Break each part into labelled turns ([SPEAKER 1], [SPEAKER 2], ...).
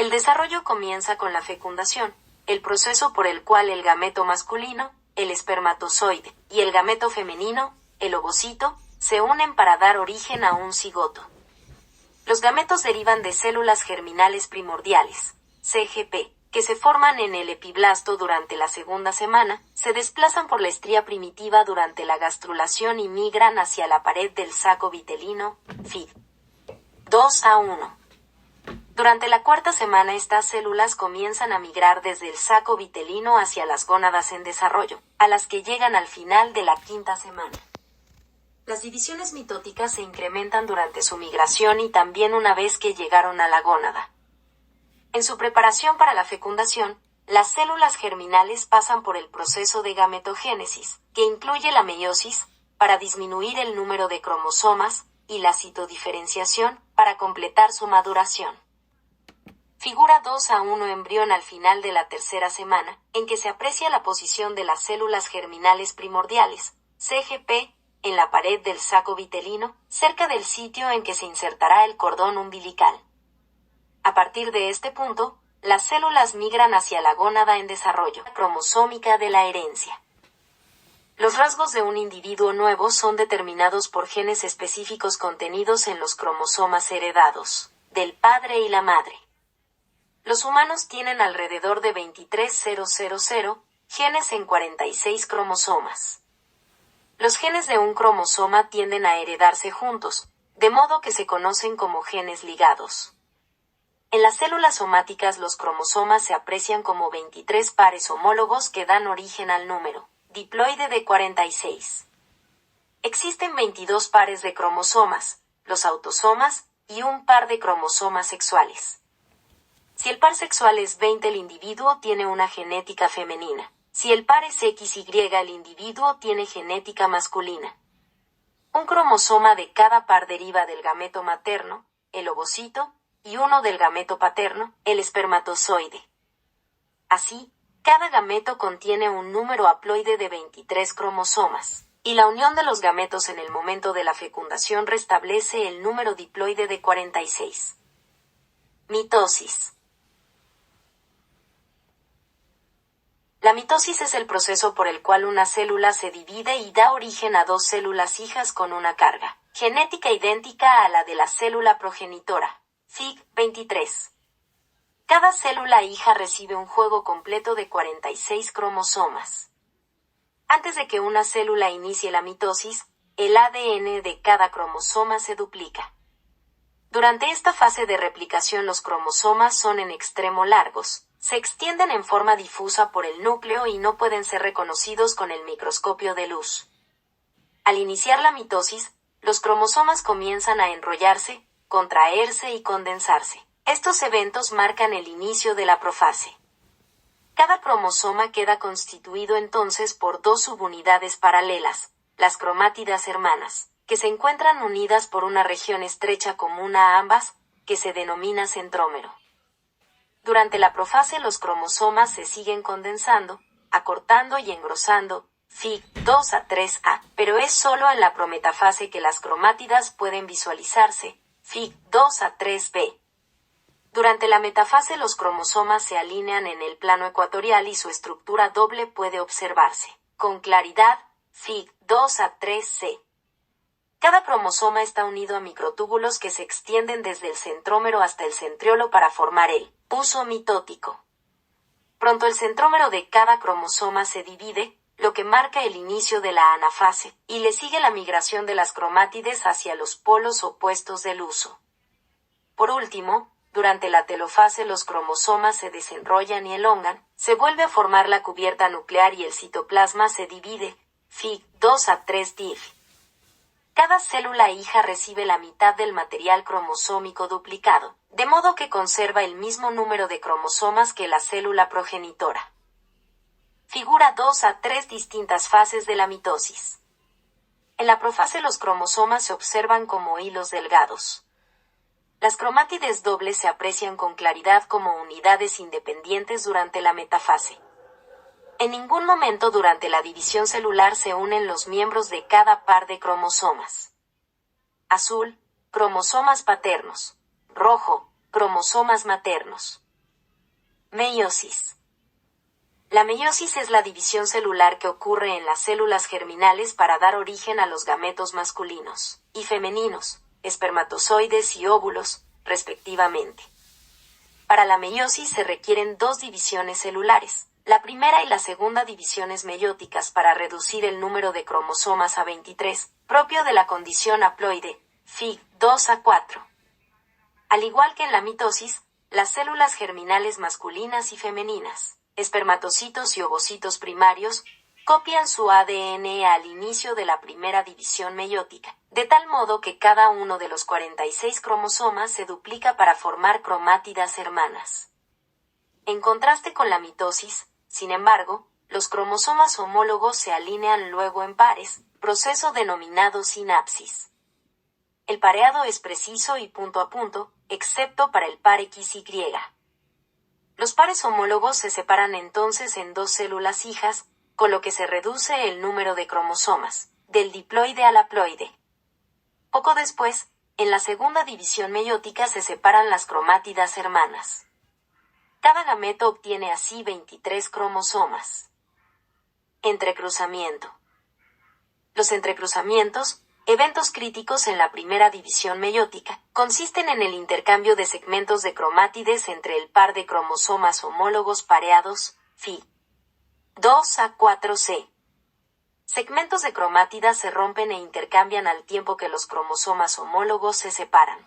[SPEAKER 1] El desarrollo comienza con la fecundación, el proceso por el cual el gameto masculino, el espermatozoide, y el gameto femenino, el ovocito, se unen para dar origen a un cigoto. Los gametos derivan de células germinales primordiales, CGP, que se forman en el epiblasto durante la segunda semana, se desplazan por la estría primitiva durante la gastrulación y migran hacia la pared del saco vitelino, FIV. 2-1. Durante la cuarta semana estas células comienzan a migrar desde el saco vitelino hacia las gónadas en desarrollo, a las que llegan al final de la quinta semana. Las divisiones mitóticas se incrementan durante su migración y también una vez que llegaron a la gónada. En su preparación para la fecundación, las células germinales pasan por el proceso de gametogénesis, que incluye la meiosis, para disminuir el número de cromosomas, y la citodiferenciación, para completar su maduración. Figura 2-1 embrión al final de la tercera semana, en que se aprecia la posición de las células germinales primordiales, CGP, en la pared del saco vitelino, cerca del sitio en que se insertará el cordón umbilical. A partir de este punto, las células migran hacia la gónada en desarrollo cromosómica de la herencia. Los rasgos de un individuo nuevo son determinados por genes específicos contenidos en los cromosomas heredados, del padre y la madre. Los humanos tienen alrededor de 23,000 genes en 46 cromosomas. Los genes de un cromosoma tienden a heredarse juntos, de modo que se conocen como genes ligados. En las células somáticas los cromosomas se aprecian como 23 pares homólogos que dan origen al número diploide de 46. Existen 22 pares de cromosomas, los autosomas, y un par de cromosomas sexuales. Si el par sexual es 20, el individuo tiene una genética femenina. Si el par es XY, el individuo tiene genética masculina. Un cromosoma de cada par deriva del gameto materno, el ovocito, y uno del gameto paterno, el espermatozoide. Así, cada gameto contiene un número haploide de 23 cromosomas, y la unión de los gametos en el momento de la fecundación restablece el número diploide de 46. Mitosis. La mitosis es el proceso por el cual una célula se divide y da origen a dos células hijas con una carga genética idéntica a la de la célula progenitora, Fig. 23. Cada célula hija recibe un juego completo de 46 cromosomas. Antes de que una célula inicie la mitosis, el ADN de cada cromosoma se duplica. Durante esta fase de replicación los cromosomas son en extremo largos, se extienden en forma difusa por el núcleo y no pueden ser reconocidos con el microscopio de luz. Al iniciar la mitosis, los cromosomas comienzan a enrollarse, contraerse y condensarse. Estos eventos marcan el inicio de la profase. Cada cromosoma queda constituido entonces por dos subunidades paralelas, las cromátidas hermanas, que se encuentran unidas por una región estrecha común a ambas, que se denomina centrómero. Durante la profase los cromosomas se siguen condensando, acortando y engrosando, Fig. 2-3a, pero es solo en la prometafase que las cromátidas pueden visualizarse, Fig. 2-3b. Durante la metafase los cromosomas se alinean en el plano ecuatorial y su estructura doble puede observarse con claridad, Fig. 2-3c. Cada cromosoma está unido a microtúbulos que se extienden desde el centrómero hasta el centriolo para formar el puso mitótico. Pronto el centrómero de cada cromosoma se divide, lo que marca el inicio de la anafase, y le sigue la migración de las cromátides hacia los polos opuestos del huso. Por último, durante la telofase los cromosomas se desenrollan y elongan, se vuelve a formar la cubierta nuclear y el citoplasma se divide, Fig. 2-3 div. Cada célula hija recibe la mitad del material cromosómico duplicado, de modo que conserva el mismo número de cromosomas que la célula progenitora. Figura 2-3 distintas fases de la mitosis. En la profase los cromosomas se observan como hilos delgados. Las cromátides dobles se aprecian con claridad como unidades independientes durante la metafase. En ningún momento durante la división celular se unen los miembros de cada par de cromosomas. Azul, cromosomas paternos. Rojo, cromosomas maternos. Meiosis. La meiosis es la división celular que ocurre en las células germinales para dar origen a los gametos masculinos y femeninos, espermatozoides y óvulos, respectivamente. Para la meiosis se requieren dos divisiones celulares, la primera y la segunda divisiones meióticas para reducir el número de cromosomas a 23, propio de la condición haploide, Fig. 2a4. Al igual que en la mitosis, las células germinales masculinas y femeninas, espermatocitos y ovocitos primarios, copian su ADN al inicio de la primera división meiótica, de tal modo que cada uno de los 46 cromosomas se duplica para formar cromátidas hermanas. En contraste con la mitosis, sin embargo, los cromosomas homólogos se alinean luego en pares, proceso denominado sinapsis. El pareado es preciso y punto a punto, excepto para el par XY. Los pares homólogos se separan entonces en dos células hijas, con lo que se reduce el número de cromosomas, del diploide al haploide. Poco después, en la segunda división meiótica se separan las cromátidas hermanas. Cada gameto obtiene así 23 cromosomas. Entrecruzamiento. Los entrecruzamientos, eventos críticos en la primera división meiótica, consisten en el intercambio de segmentos de cromátides entre el par de cromosomas homólogos pareados, Fig. 2a4c. Segmentos de cromátidas se rompen e intercambian al tiempo que los cromosomas homólogos se separan.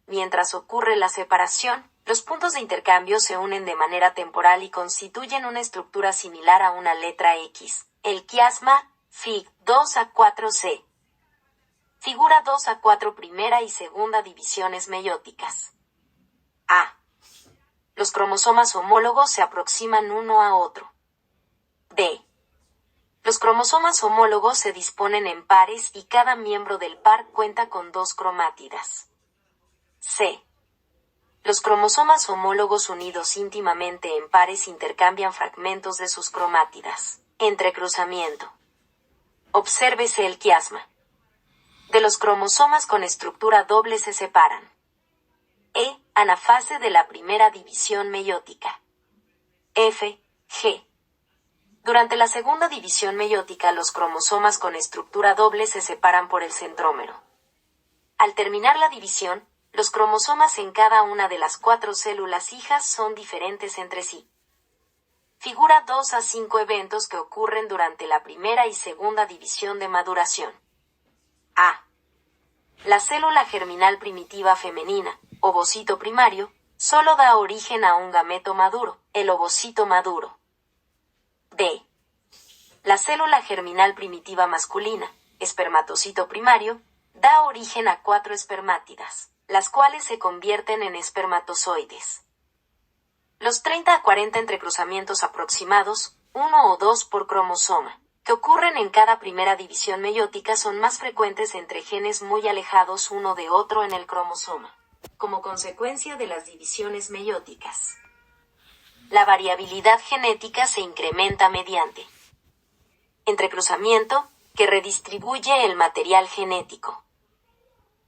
[SPEAKER 1] Mientras ocurre la separación, los puntos de intercambio se unen de manera temporal y constituyen una estructura similar a una letra X, el quiasma, Fig. 2a4c. Figura 2a4 primera y segunda divisiones meióticas. A. Los cromosomas homólogos se aproximan uno a otro. B. Los cromosomas homólogos se disponen en pares y cada miembro del par cuenta con dos cromátidas. C. Los cromosomas homólogos unidos íntimamente en pares intercambian fragmentos de sus cromátidas. Entrecruzamiento. Obsérvese el quiasma. De los cromosomas con estructura doble se separan. E. Anafase de la primera división meiótica. F. G. Durante la segunda división meiótica los cromosomas con estructura doble se separan por el centrómero. Al terminar la división, los cromosomas en cada una de las 4 células hijas son diferentes entre sí. Figura 2a5 eventos que ocurren durante la primera y segunda división de maduración. A. La célula germinal primitiva femenina, ovocito primario, solo da origen a un gameto maduro, el ovocito maduro. B. La célula germinal primitiva masculina, espermatocito primario, da origen a 4 espermátidas, las cuales se convierten en espermatozoides. Los 30 a 40 entrecruzamientos aproximados, 1 o 2 por cromosoma, que ocurren en cada primera división meiótica son más frecuentes entre genes muy alejados uno de otro en el cromosoma, como consecuencia de las divisiones meióticas. La variabilidad genética se incrementa mediante entrecruzamiento, que redistribuye el material genético.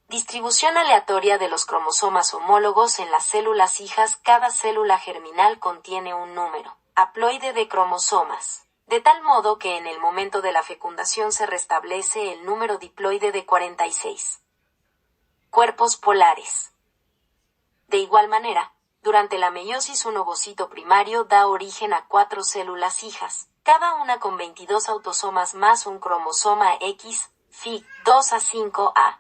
[SPEAKER 1] Distribución aleatoria de los cromosomas homólogos en las células hijas. Cada célula germinal contiene un número haploide de cromosomas, de tal modo que en el momento de la fecundación se restablece el número diploide de 46. Cuerpos polares. De igual manera, durante la meiosis un ovocito primario da origen a 4 células hijas, cada una con 22 autosomas más un cromosoma X, Fig. 2a5a.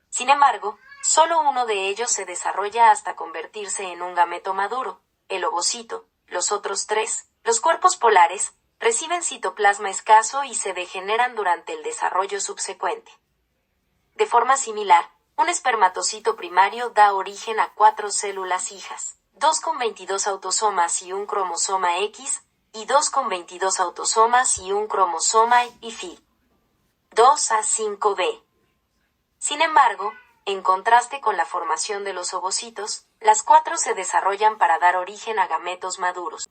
[SPEAKER 1] Sin embargo, solo uno de ellos se desarrolla hasta convertirse en un gameto maduro, el ovocito. Los otros 3, los cuerpos polares, reciben citoplasma escaso y se degeneran durante el desarrollo subsecuente. De forma similar, un espermatocito primario da origen a 4 células hijas, 2 con 22 autosomas y un cromosoma X, y 2 con 22 autosomas y un cromosoma y Fig. 2a5b. Sin embargo, en contraste con la formación de los ovocitos, las 4 se desarrollan para dar origen a gametos maduros.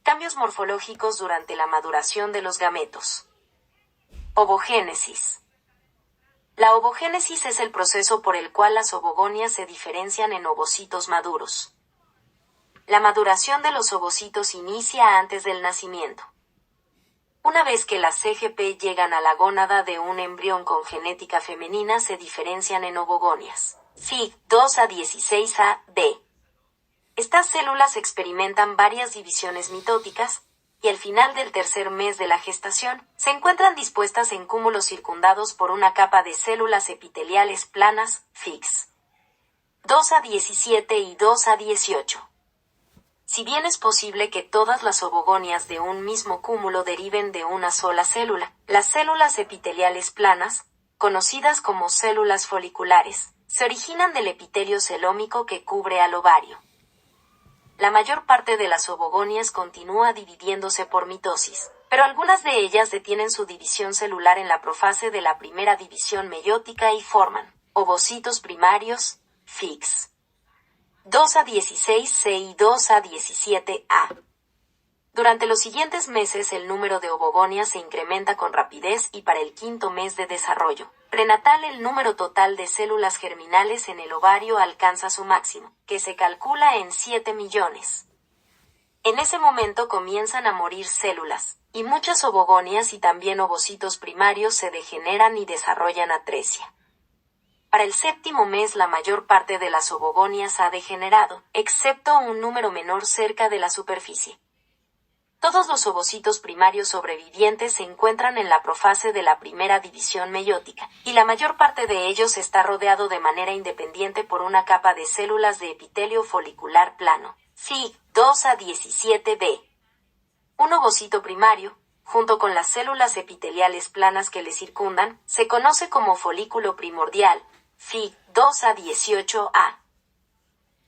[SPEAKER 1] Cambios morfológicos durante la maduración de los gametos. Ovogénesis. La ovogénesis es el proceso por el cual las ovogonias se diferencian en ovocitos maduros. La maduración de los ovocitos inicia antes del nacimiento. Una vez que las CGP llegan a la gónada de un embrión con genética femenina, se diferencian en ovogonias. Fig. 2 a 16a, d. Estas células experimentan varias divisiones mitóticas, y al final del tercer mes de la gestación, se encuentran dispuestas en cúmulos circundados por una capa de células epiteliales planas, Figs. 2 a 17 y 2 a 18. Si bien es posible que todas las ovogonias de un mismo cúmulo deriven de una sola célula, las células epiteliales planas, conocidas como células foliculares, se originan del epitelio celómico que cubre al ovario. La mayor parte de las ovogonias continúa dividiéndose por mitosis, pero algunas de ellas detienen su división celular en la profase de la primera división meiótica y forman ovocitos primarios, Figs. 2 a 16c y 2 a 17a. Durante los siguientes meses el número de ovogonias se incrementa con rapidez y para el quinto mes de desarrollo prenatal el número total de células germinales en el ovario alcanza su máximo, que se calcula en 7 millones. En ese momento comienzan a morir células, y muchas ovogonias y también ovocitos primarios se degeneran y desarrollan atresia. Para el séptimo mes la mayor parte de las ovogonias ha degenerado, excepto un número menor cerca de la superficie. Todos los ovocitos primarios sobrevivientes se encuentran en la profase de la primera división meiótica, y la mayor parte de ellos está rodeado de manera independiente por una capa de células de epitelio folicular plano. Fig. 2 a 17b. Un ovocito primario, junto con las células epiteliales planas que le circundan, se conoce como folículo primordial. Fig. 2 a 18a.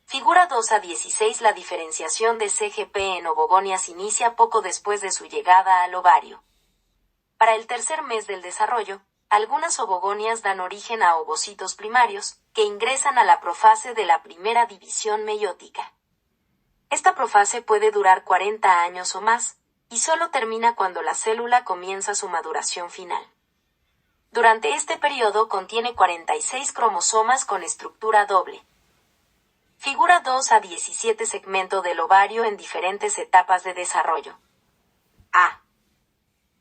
[SPEAKER 1] Figura 2 a 16. La diferenciación de CGP en ovogonias inicia poco después de su llegada al ovario. Para el tercer mes del desarrollo, algunas ovogonias dan origen a ovocitos primarios, que ingresan a la profase de la primera división meiótica. Esta profase puede durar 40 años o más, y solo termina cuando la célula comienza su maduración final. Durante este periodo contiene 46 cromosomas con estructura doble. Figura 2 a 17. Segmento del ovario en diferentes etapas de desarrollo. A.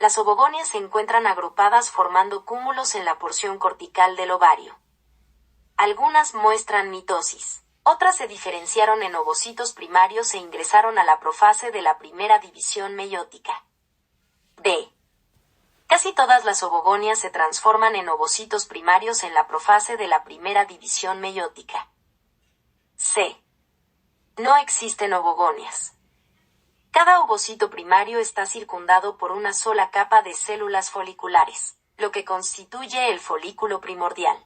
[SPEAKER 1] Las ovogonias se encuentran agrupadas formando cúmulos en la porción cortical del ovario. Algunas muestran mitosis. Otras se diferenciaron en ovocitos primarios e ingresaron a la profase de la primera división meiótica. B. Casi todas las ovogonias se transforman en ovocitos primarios en la profase de la primera división meiótica. C. No existen ovogonias. Cada ovocito primario está circundado por una sola capa de células foliculares, lo que constituye el folículo primordial.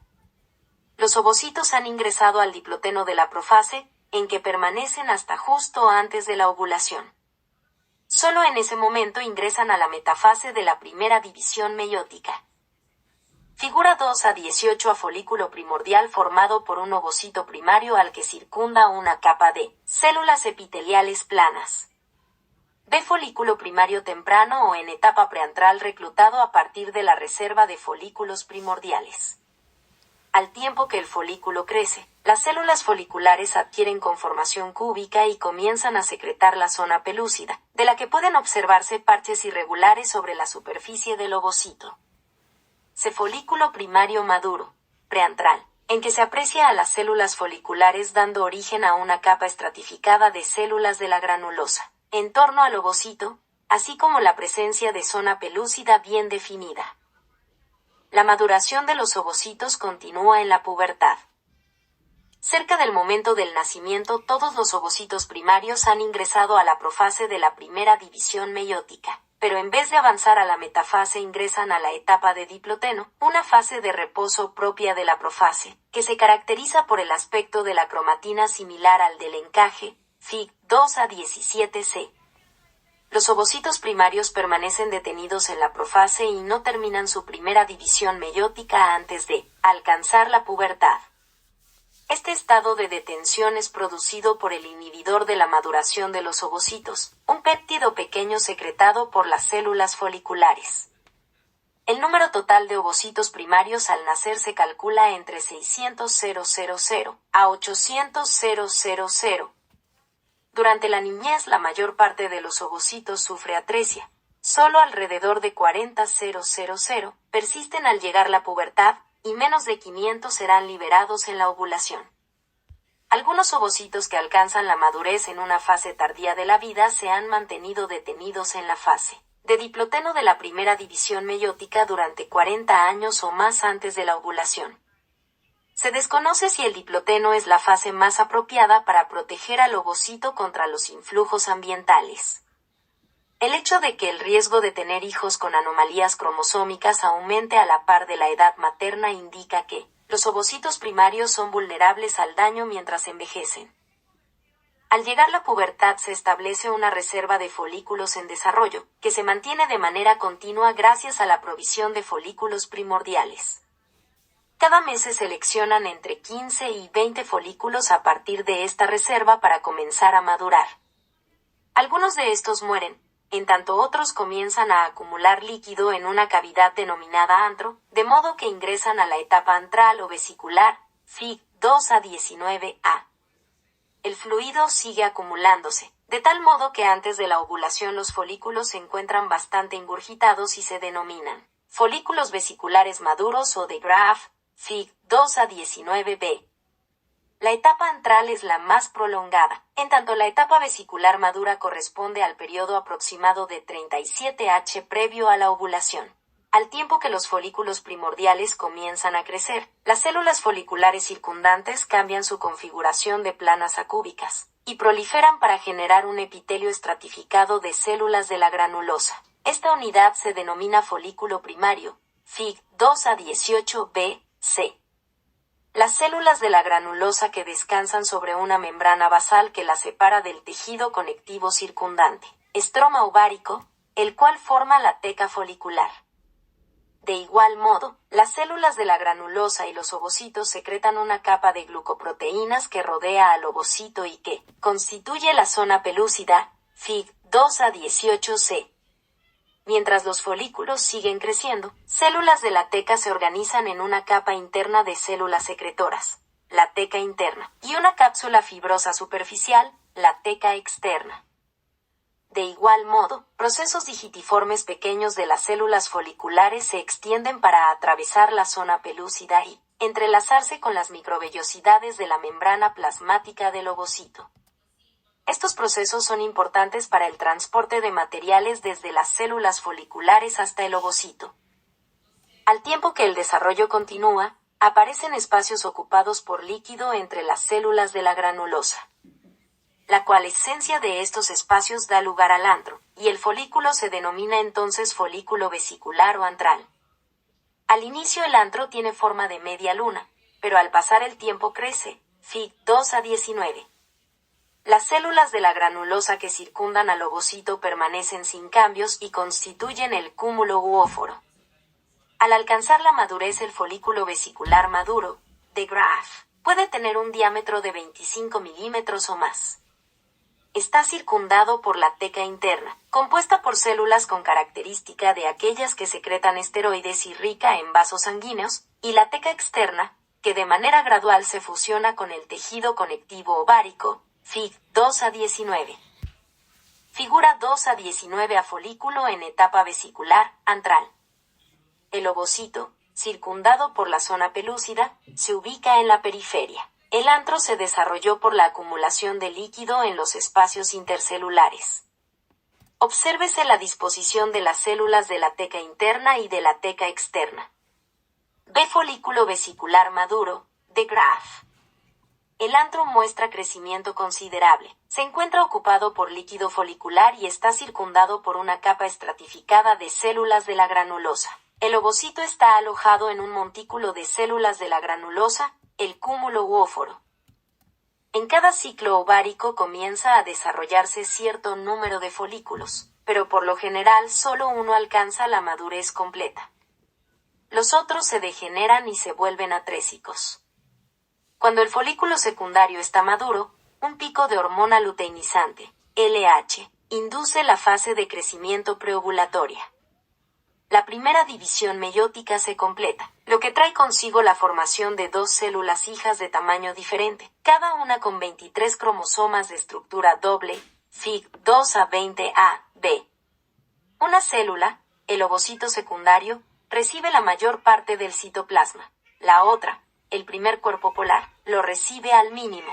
[SPEAKER 1] Los ovocitos han ingresado al diploteno de la profase, en que permanecen hasta justo antes de la ovulación. Solo en ese momento ingresan a la metafase de la primera división meiótica. Figura 2 a 18. A folículo primordial formado por un ovocito primario al que circunda una capa de células epiteliales planas. B. Folículo primario temprano o en etapa preantral reclutado a partir de la reserva de folículos primordiales. Al tiempo que el folículo crece, las células foliculares adquieren conformación cúbica y comienzan a secretar la zona pelúcida, de la que pueden observarse parches irregulares sobre la superficie del ovocito. C. Folículo primario maduro, preantral, en que se aprecia a las células foliculares dando origen a una capa estratificada de células de la granulosa, en torno al ovocito, así como la presencia de zona pelúcida bien definida. La maduración de los ovocitos continúa en la pubertad. Cerca del momento del nacimiento todos los ovocitos primarios han ingresado a la profase de la primera división meiótica, pero en vez de avanzar a la metafase ingresan a la etapa de diploteno, una fase de reposo propia de la profase, que se caracteriza por el aspecto de la cromatina similar al del encaje, Fig. 2 a 17c. Los ovocitos primarios permanecen detenidos en la profase y no terminan su primera división meiótica antes de alcanzar la pubertad. Este estado de detención es producido por el inhibidor de la maduración de los ovocitos, un péptido pequeño secretado por las células foliculares. El número total de ovocitos primarios al nacer se calcula entre 600.000 a 800.000. Durante la niñez la mayor parte de los ovocitos sufre atresia. Solo alrededor de 40,000 persisten al llegar la pubertad, y menos de 500 serán liberados en la ovulación. Algunos ovocitos que alcanzan la madurez en una fase tardía de la vida se han mantenido detenidos en la fase de diploteno de la primera división meiótica durante 40 años o más antes de la ovulación. Se desconoce si el diploteno es la fase más apropiada para proteger al ovocito contra los influjos ambientales. El hecho de que el riesgo de tener hijos con anomalías cromosómicas aumente a la par de la edad materna indica que los ovocitos primarios son vulnerables al daño mientras envejecen. Al llegar la pubertad se establece una reserva de folículos en desarrollo, que se mantiene de manera continua gracias a la provisión de folículos primordiales. Cada mes se seleccionan entre 15 y 20 folículos a partir de esta reserva para comenzar a madurar. Algunos de estos mueren, en tanto otros comienzan a acumular líquido en una cavidad denominada antro, de modo que ingresan a la etapa antral o vesicular, Fig. 2 a 19a. El fluido sigue acumulándose, de tal modo que antes de la ovulación los folículos se encuentran bastante ingurgitados y se denominan folículos vesiculares maduros o de Graaf, Fig. 2 a 19b. La etapa antral es la más prolongada, en tanto la etapa vesicular madura corresponde al periodo aproximado de 37h previo a la ovulación. Al tiempo que los folículos primordiales comienzan a crecer, las células foliculares circundantes cambian su configuración de planas a cúbicas, y proliferan para generar un epitelio estratificado de células de la granulosa. Esta unidad se denomina folículo primario, Fig. 2 a 18b, c. Las células de la granulosa que descansan sobre una membrana basal que la separa del tejido conectivo circundante, estroma ovárico, el cual forma la teca folicular. De igual modo, las células de la granulosa y los ovocitos secretan una capa de glucoproteínas que rodea al ovocito y que constituye la zona pelúcida, Fig. 2 a 18c. Mientras los folículos siguen creciendo, células de la teca se organizan en una capa interna de células secretoras, la teca interna, y una cápsula fibrosa superficial, la teca externa. De igual modo, procesos digitiformes pequeños de las células foliculares se extienden para atravesar la zona pelúcida y entrelazarse con las microvellosidades de la membrana plasmática del ovocito. Estos procesos son importantes para el transporte de materiales desde las células foliculares hasta el ovocito. Al tiempo que el desarrollo continúa, aparecen espacios ocupados por líquido entre las células de la granulosa. La coalescencia de estos espacios da lugar al antro, y el folículo se denomina entonces folículo vesicular o antral. Al inicio el antro tiene forma de media luna, pero al pasar el tiempo crece, Fig. 2 a 19. Las células de la granulosa que circundan al ovocito permanecen sin cambios y constituyen el cúmulo u óforo. Al alcanzar la madurez el folículo vesicular maduro, de Graaf, puede tener un diámetro de 25 milímetros o más. Está circundado por la teca interna, compuesta por células con característica de aquellas que secretan esteroides y rica en vasos sanguíneos, y la teca externa, que de manera gradual se fusiona con el tejido conectivo ovárico, Fig. 2 a 19. Figura 2 a 19 a folículo en etapa vesicular, antral. El ovocito, circundado por la zona pelúcida, se ubica en la periferia. El antro se desarrolló por la acumulación de líquido en los espacios intercelulares. Obsérvese la disposición de las células de la teca interna y de la teca externa. Ve folículo vesicular maduro, de Graaf. El antro muestra crecimiento considerable. Se encuentra ocupado por líquido folicular y está circundado por una capa estratificada de células de la granulosa. El ovocito está alojado en un montículo de células de la granulosa, el cúmulo u óforo. En cada ciclo ovárico comienza a desarrollarse cierto número de folículos, pero por lo general solo uno alcanza la madurez completa. Los otros se degeneran y se vuelven atrésicos. Cuando el folículo secundario está maduro, un pico de hormona luteinizante, LH, induce la fase de crecimiento preovulatoria. La primera división meiótica se completa, lo que trae consigo la formación de dos células hijas de tamaño diferente, cada una con 23 cromosomas de estructura doble, Fig 2a20a-b. Una célula, el ovocito secundario, recibe la mayor parte del citoplasma. La otra, el primer cuerpo polar, lo recibe al mínimo.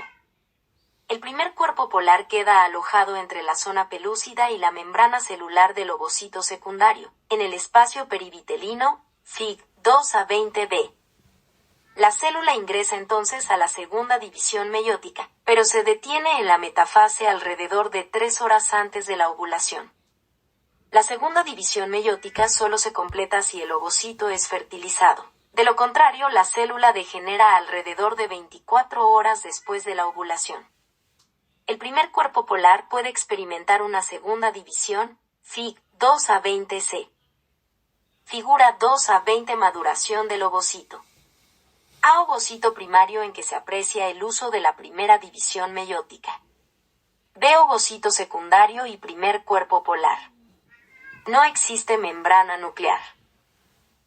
[SPEAKER 1] El primer cuerpo polar queda alojado entre la zona pelúcida y la membrana celular del ovocito secundario, en el espacio perivitelino, Fig 2a20b. La célula ingresa entonces a la segunda división meiótica, pero se detiene en la metafase alrededor de 3 horas antes de la ovulación. La segunda división meiótica solo se completa si el ovocito es fertilizado. De lo contrario, la célula degenera alrededor de 24 horas después de la ovulación. El primer cuerpo polar puede experimentar una segunda división, Fig 2a20c. Figura 2a20 maduración del ovocito. A ovocito primario en que se aprecia el uso de la primera división meiótica. B ovocito secundario y primer cuerpo polar. No existe membrana nuclear.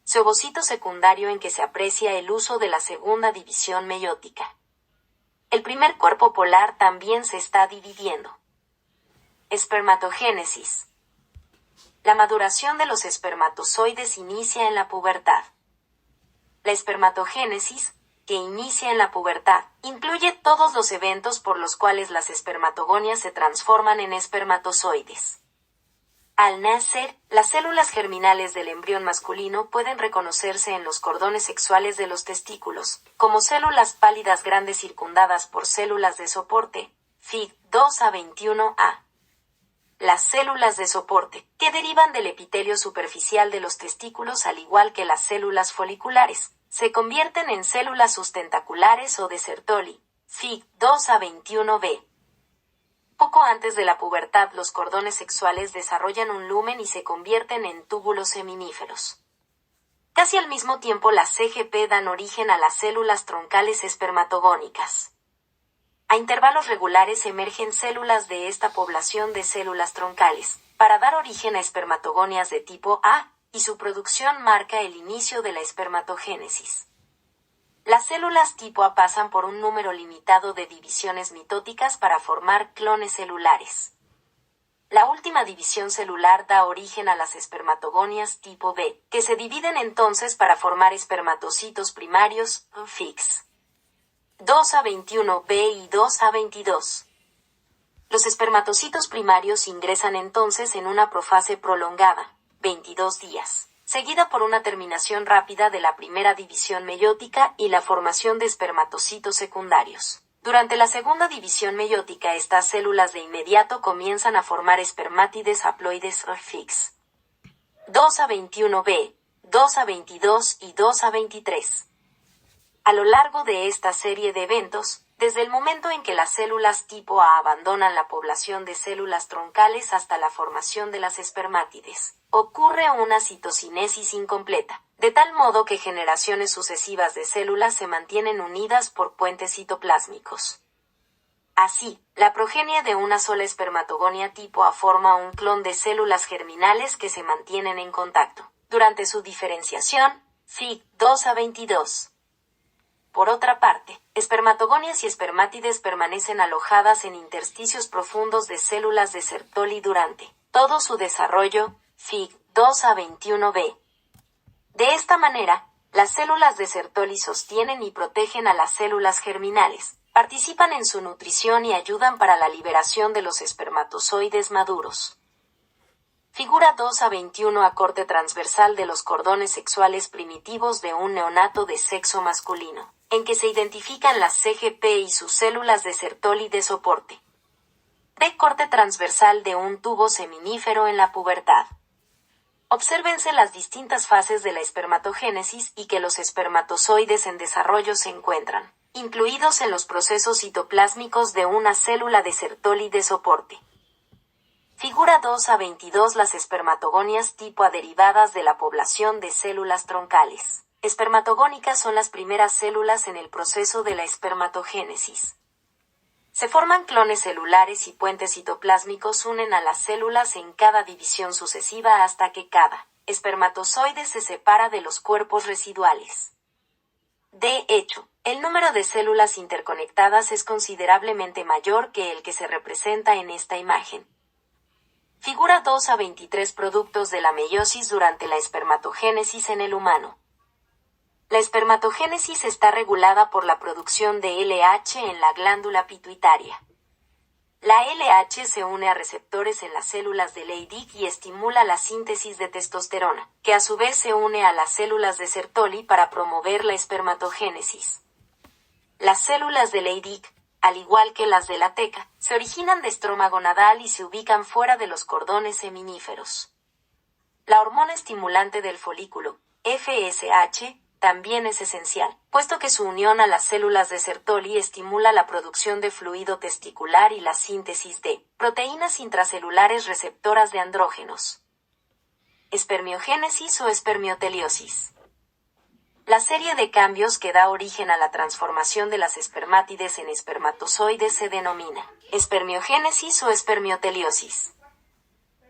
[SPEAKER 1] C ovocito secundario en que se aprecia el uso de la segunda división meiótica. El primer cuerpo polar también se está dividiendo. Espermatogénesis. La maduración de los espermatozoides inicia en la pubertad. La espermatogénesis, que inicia en la pubertad, incluye todos los eventos por los cuales las espermatogonias se transforman en espermatozoides. Al nacer, las células germinales del embrión masculino pueden reconocerse en los cordones sexuales de los testículos, como células pálidas grandes circundadas por células de soporte, Fig 2a21a. Las células de soporte, que derivan del epitelio superficial de los testículos al igual que las células foliculares, se convierten en células sustentaculares o de Sertoli, Fig 2a21b. Poco antes de la pubertad, los cordones sexuales desarrollan un lumen y se convierten en túbulos seminíferos. Casi al mismo tiempo, las CGP dan origen a las células troncales espermatogónicas. A intervalos regulares emergen células de esta población de células troncales, para dar origen a espermatogonias de tipo A, y su producción marca el inicio de la espermatogénesis. Las células tipo A pasan por un número limitado de divisiones mitóticas para formar clones celulares. La última división celular da origen a las espermatogonias tipo B, que se dividen entonces para formar espermatocitos primarios, FIX. 2a21b y 2a22. Los espermatocitos primarios ingresan entonces en una profase prolongada, 22 días, seguida por una terminación rápida de la primera división meiótica y la formación de espermatocitos secundarios. Durante la segunda división meiótica, estas células de inmediato comienzan a formar espermátides haploides FIX. 2a21b, 2a22 y 2a23. A lo largo de esta serie de eventos, desde el momento en que las células tipo A abandonan la población de células troncales hasta la formación de las espermátides, ocurre una citocinesis incompleta, de tal modo que generaciones sucesivas de células se mantienen unidas por puentes citoplásmicos. Así, la progenie de una sola espermatogonia tipo A forma un clon de células germinales que se mantienen en contacto. Durante su diferenciación, Fig 2a22. Por otra parte, espermatogonias y espermátides permanecen alojadas en intersticios profundos de células de Sertoli durante todo su desarrollo, Fig 2a21b. De esta manera, las células de Sertoli sostienen y protegen a las células germinales, participan en su nutrición y ayudan para la liberación de los espermatozoides maduros. Figura 2a21 a corte transversal de los cordones sexuales primitivos de un neonato de sexo masculino, en que se identifican las CGP y sus células de Sertoli de soporte. B. Corte transversal de un tubo seminífero en la pubertad. Obsérvense las distintas fases de la espermatogénesis y que los espermatozoides en desarrollo se encuentran, incluidos en los procesos citoplásmicos de una célula de Sertoli de soporte. Figura 2a22. Las espermatogonias tipo A derivadas de la población de células troncales espermatogónicas son las primeras células en el proceso de la espermatogénesis. Se forman clones celulares y puentes citoplásmicos unen a las células en cada división sucesiva hasta que cada espermatozoide se separa de los cuerpos residuales. De hecho, el número de células interconectadas es considerablemente mayor que el que se representa en esta imagen. Figura 2 a 23 productos de la meiosis durante la espermatogénesis en el humano. La espermatogénesis está regulada por la producción de LH en la glándula pituitaria. La LH se une a receptores en las células de Leydig y estimula la síntesis de testosterona, que a su vez se une a las células de Sertoli para promover la espermatogénesis. Las células de Leydig, al igual que las de la teca, se originan de estroma gonadal y se ubican fuera de los cordones seminíferos. La hormona estimulante del folículo, FSH, también es esencial, puesto que su unión a las células de Sertoli estimula la producción de fluido testicular y la síntesis de proteínas intracelulares receptoras de andrógenos. Espermiogénesis o espermioteliosis. La serie de cambios que da origen a la transformación de las espermátides en espermatozoides se denomina espermiogénesis o espermioteliosis.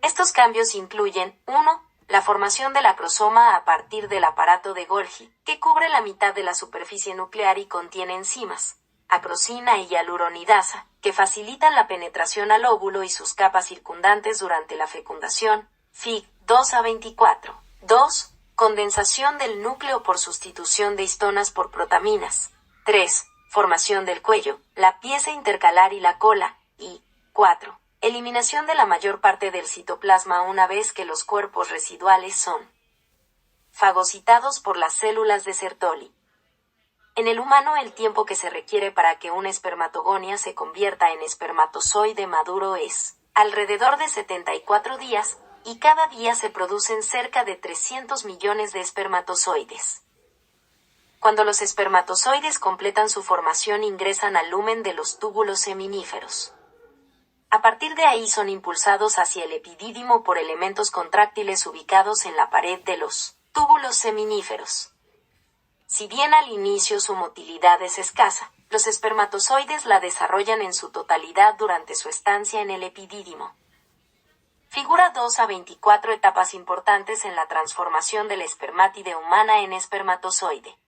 [SPEAKER 1] Estos cambios incluyen 1. La formación del acrosoma a partir del aparato de Golgi, que cubre la mitad de la superficie nuclear y contiene enzimas, acrosina y hialuronidasa, que facilitan la penetración al óvulo y sus capas circundantes durante la fecundación, Fig. 2 a 24. 2. Condensación del núcleo por sustitución de histonas por protaminas. 3. Formación del cuello, la pieza intercalar y la cola. Y 4. Eliminación de la mayor parte del citoplasma una vez que los cuerpos residuales son fagocitados por las células de Sertoli. En el humano, el tiempo que se requiere para que una espermatogonia se convierta en espermatozoide maduro es alrededor de 74 días, y cada día se producen cerca de 300 millones de espermatozoides. Cuando los espermatozoides completan su formación, ingresan al lumen de los túbulos seminíferos. A partir de ahí son impulsados hacia el epidídimo por elementos contráctiles ubicados en la pared de los túbulos seminíferos. Si bien al inicio su motilidad es escasa, los espermatozoides la desarrollan en su totalidad durante su estancia en el epidídimo. Figura 2 a 24 etapas importantes en la transformación de la espermátide humana en espermatozoide.